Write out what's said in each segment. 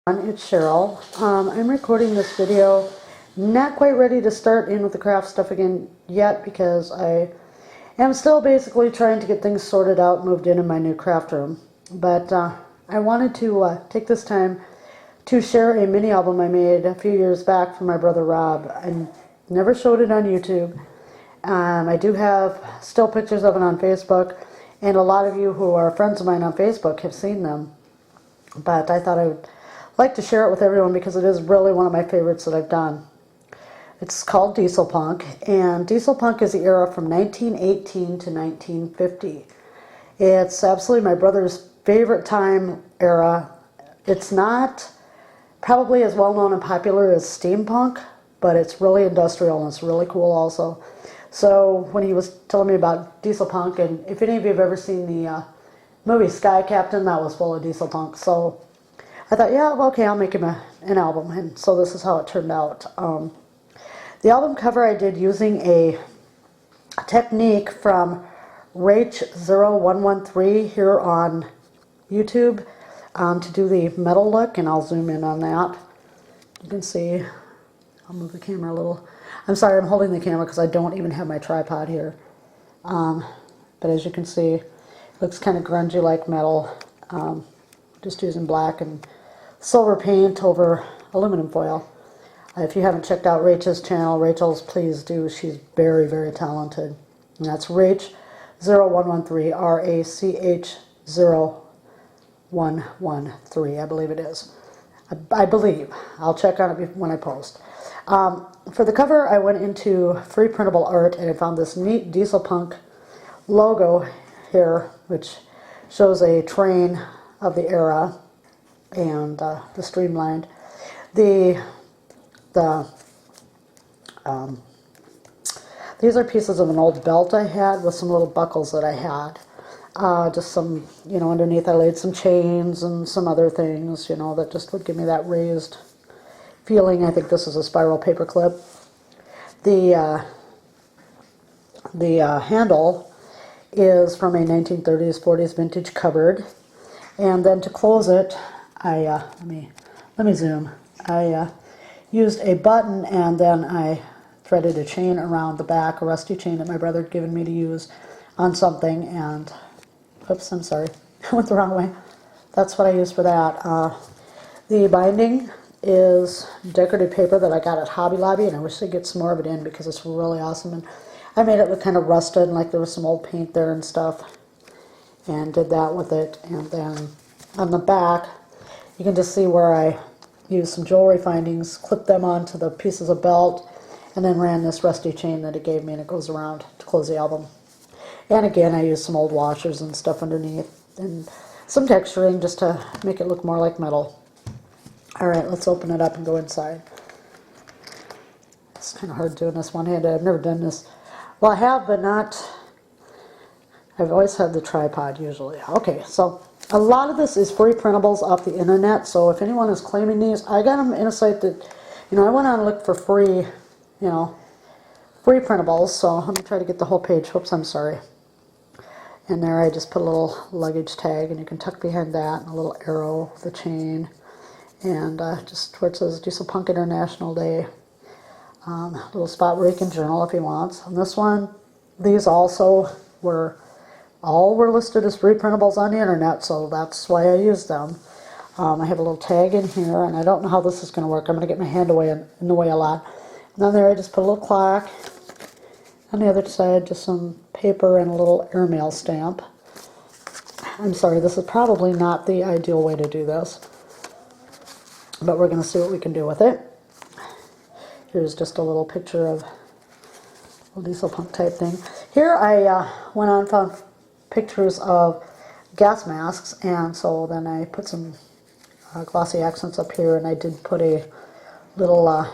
It's Cheryl. I'm recording this video. Not quite ready to start in with the craft stuff again yet because I am still basically trying to get things sorted out, moved in my new craft room. But I wanted to take this time to share a mini album I made a few years back for my brother Rob. I never showed it on YouTube. I do have still pictures of it on Facebook, and a lot of you who are friends of mine on Facebook have seen them. But I thought I would like to share it with everyone because it is really one of my favorites that I've done. It's called Diesel Punk, and Diesel Punk is the era from 1918 to 1950. It's absolutely my brother's favorite time era. It's not probably as well known and popular as steampunk, but it's really industrial and it's really cool also. So when he was telling me about Diesel Punk, and if any of you have ever seen the movie Sky Captain, that was full of Diesel Punk. So I thought, yeah, well, okay, I'll make him an album. And so this is how it turned out. The album cover I did using a technique from Rach0113 here on YouTube to do the metal look, and I'll zoom in on that. You can see, I'll move the camera a little. I'm sorry, I'm holding the camera because I don't even have my tripod here. But as you can see, it looks kind of grungy like metal. Just using black and silver paint over aluminum foil. If you haven't checked out Rachel's channel, Rachel's, please do. She's very, very talented. And that's Rach0113, RACH0113, I believe it is. I believe. I'll check on it when I post. For the cover, I went into free printable art and I found this neat Diesel Punk logo here, which shows a train of the era and the streamlined. These are pieces of an old belt I had with some little buckles that I had. Just some, underneath I laid some chains and some other things, that just would give me that raised feeling. I think this is a spiral paper clip. The handle is from a 1930s, 40s vintage cupboard. And then to close it, let me zoom. I used a button and then I threaded a chain around the back, a rusty chain that my brother had given me to use on something, and oops, I'm sorry, I went the wrong way. That's what I used for that. The binding is decorative paper that I got at Hobby Lobby, and I wish they'd get some more of it in because it's really awesome. And I made it look kind of rusted and like there was some old paint there and stuff, and did that with it. And then on the back, you can just see where I used some jewelry findings, clipped them onto the pieces of belt, and then ran this rusty chain that it gave me, and it goes around to close the album. And again, I used some old washers and stuff underneath, and some texturing just to make it look more like metal. Alright, let's open it up and go inside. It's kind of hard doing this one-handed. I've never done this. Well, I have, but not... I've always had the tripod, usually. Okay, so a lot of this is free printables off the internet, so if anyone is claiming these, I got them in a site that, I went on and looked for free, free printables, so let me try to get the whole page. Whoops, I'm sorry. And there I just put a little luggage tag, and you can tuck behind that, and a little arrow, the chain, and just where it says Diesel Punk International Day. A little spot where you can journal if you want. And this one, these also were listed as free printables on the internet, so that's why I used them. I have a little tag in here, and I don't know how this is going to work. I'm going to get my hand in the way a lot. And then there I just put a little clock. On the other side, just some paper and a little airmail stamp. I'm sorry, this is probably not the ideal way to do this, but we're going to see what we can do with it. Here's just a little picture of a Diesel Punk type thing. Here I went on and found pictures of gas masks, and so then I put some glossy accents up here, and I did put a little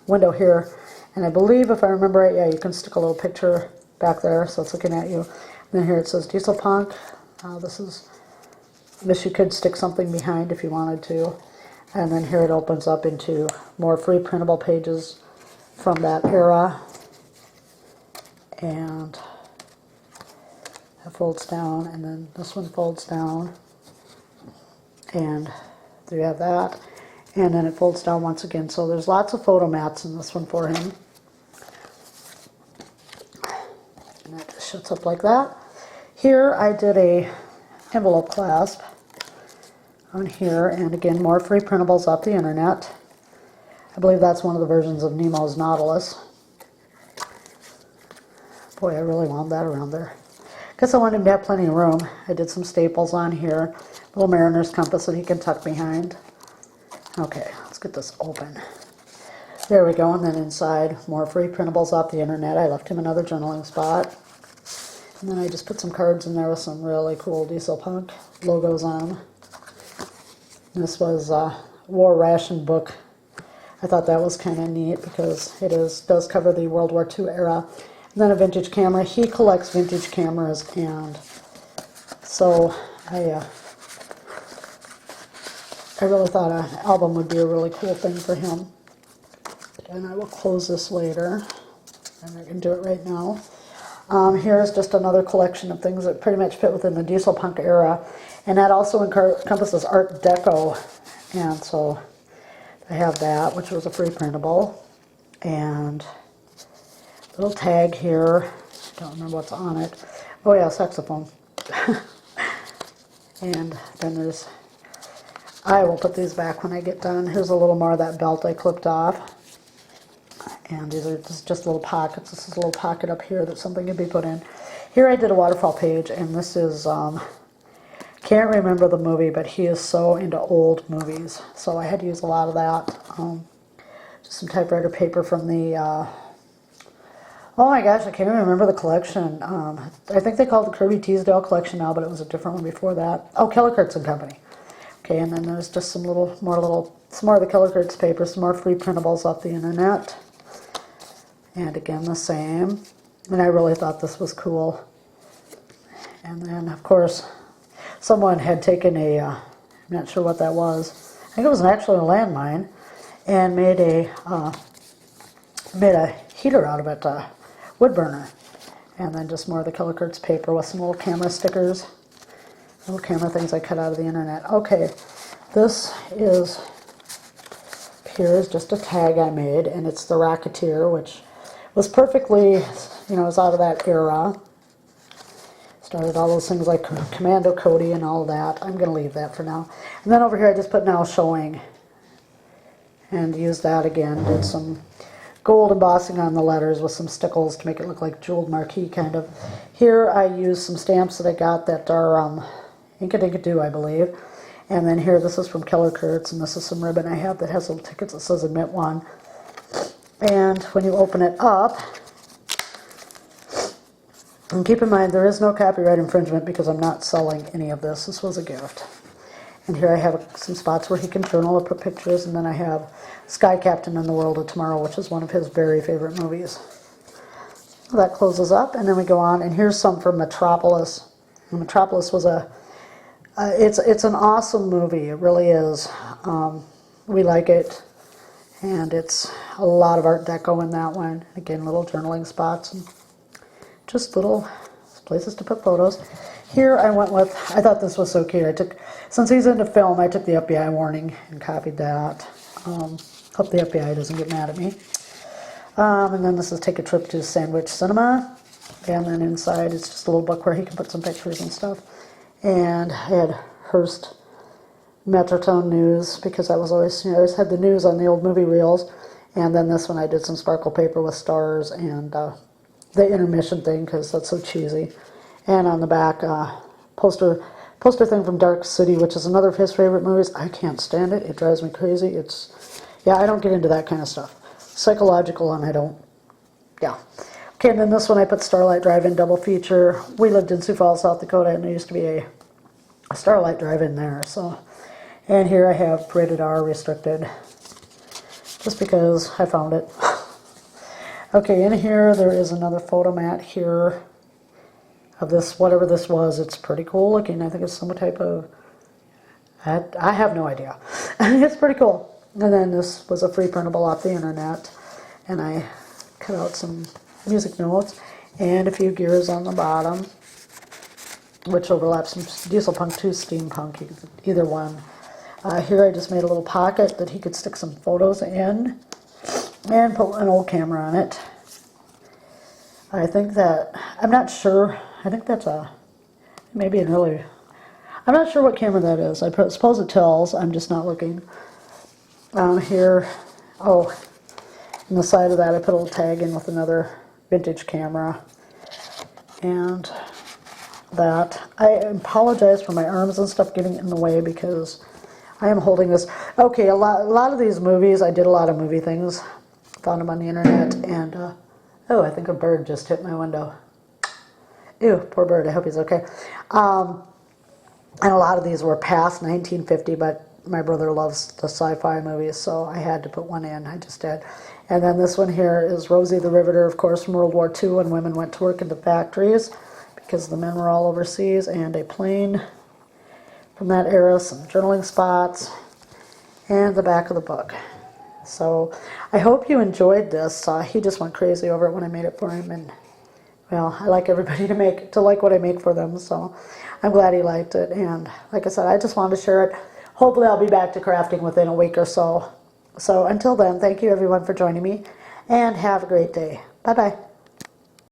window here, and I believe, if I remember right, yeah, you can stick a little picture back there so it's looking at you. And then here it says Diesel Punk. I guess you could stick something behind if you wanted to. And then here it opens up into more free printable pages from that era. And it folds down, and then this one folds down. And there you have that. And then it folds down once again. So there's lots of photo mats in this one for him. And that just shuts up like that. Here I did a envelope clasp on here, and again more free printables off the internet. I believe that's one of the versions of Nemo's Nautilus. Boy, I really wound that around there. Guess I wanted him to have plenty of room. I did some staples on here, little mariner's compass that he can tuck behind. Okay, let's get this open. There we go, and then inside more free printables off the internet. I left him another journaling spot. And then I just put some cards in there with some really cool Diesel Punk logos on them. This was a War Ration book. I thought that was kind of neat because it does cover the World War II era. And then a vintage camera. He collects vintage cameras, and so I really thought an album would be a really cool thing for him. And I will close this later, and I can do it right now. Here's just another collection of things that pretty much fit within the Diesel Punk era, and that also encompasses Art Deco, and so I have that, which was a free printable, and a little tag here. I don't remember what's on it. Oh yeah, saxophone. And then there's, I will put these back when I get done. Here's a little more of that belt I clipped off. And these are just little pockets. This is a little pocket up here that something can be put in. Here I did a waterfall page, and this is, can't remember the movie, but he is so into old movies. So I had to use a lot of that. Just some typewriter paper from the, oh my gosh, I can't even remember the collection. I think they called it the Kirby Teasdale collection now, but it was a different one before that. Oh, Kellerkurtz and Company. Okay, and then there's just some more of the Kellerkurtz paper, some more free printables off the internet. And again, the same. And I really thought this was cool. And then, of course, someone had taken a, I'm not sure what that was. I think it was actually a landmine, and made a heater out of it, wood burner. And then just more of the Kellerkurtz paper with some little camera stickers, little camera things I cut out of the internet. Okay, this is, here is just a tag I made, and it's the Rocketeer, which was perfectly, you know, it's out of that era. Started all those things like Commando Cody and all that. I'm going to leave that for now. And then over here I just put Now Showing, and used that again. Did some gold embossing on the letters with some stickles to make it look like jeweled marquee kind of. Here I used some stamps that I got that are Inkadinka-Doo, I believe. And then here, this is from Kellerkurtz, and this is some ribbon I have that has little tickets that says Admit One. And when you open it up, and keep in mind there is no copyright infringement because I'm not selling any of this. This was a gift. And here I have some spots where he can journal or put pictures, and then I have Sky Captain and the World of Tomorrow, which is one of his very favorite movies. That closes up, and then we go on, and here's some from Metropolis. And Metropolis was it's an awesome movie. It really is. We like it. And it's a lot of Art Deco in that one. Again, little journaling spots and just little places to put photos. Here I went with, I thought this was so cute. Since he's into film, I took the FBI warning and copied that. Hope the FBI doesn't get mad at me. And then this is Take a Trip to Sandwich Cinema. And then inside it's just a little book where he can put some pictures and stuff. And I had Hearst Metrotone News, because I was always, I always had the news on the old movie reels. And then this one I did some sparkle paper with stars and the intermission thing, because that's so cheesy. And on the back, poster thing from Dark City, which is another of his favorite movies. I can't stand it. It drives me crazy. Yeah, I don't get into that kind of stuff. Psychological, and I don't, yeah. Okay, and then this one I put Starlight Drive-In double feature. We lived in Sioux Falls, South Dakota, and there used to be a Starlight Drive-In there, so. And here I have Rated R Restricted, just because I found it. Okay, in here there is another photo mat here of this, whatever this was. It's pretty cool looking. I think it's some type of, I have no idea. It's pretty cool. And then this was a free printable off the internet, and I cut out some music notes and a few gears on the bottom, which overlaps some Diesel Punk 2 Steampunk, either one. Here I just made a little pocket that he could stick some photos in and put an old camera on it. I think that, I'm not sure, I think that's maybe an early, I'm not sure what camera that is. I suppose it tells, I'm just not looking. Here, oh, on the side of that I put a little tag in with another vintage camera. And that. I apologize for my arms and stuff getting in the way because I am holding this. Okay, a lot of these movies, I did a lot of movie things. Found them on the internet, and oh, I think a bird just hit my window. Ew, poor bird, I hope he's okay. And a lot of these were past 1950, but my brother loves the sci-fi movies, so I had to put one in. I just did. And then this one here is Rosie the Riveter, of course, from World War II, when women went to work in the factories because the men were all overseas, and a plane from that era, some journaling spots, and the back of the book. So I hope you enjoyed this. He just went crazy over it when I made it for him, and well, I like everybody to like what I make for them, so I'm glad he liked it. And like I said, I just wanted to share it. Hopefully I'll be back to crafting within a week or so. So until then, thank you everyone for joining me, and have a great day. Bye-bye.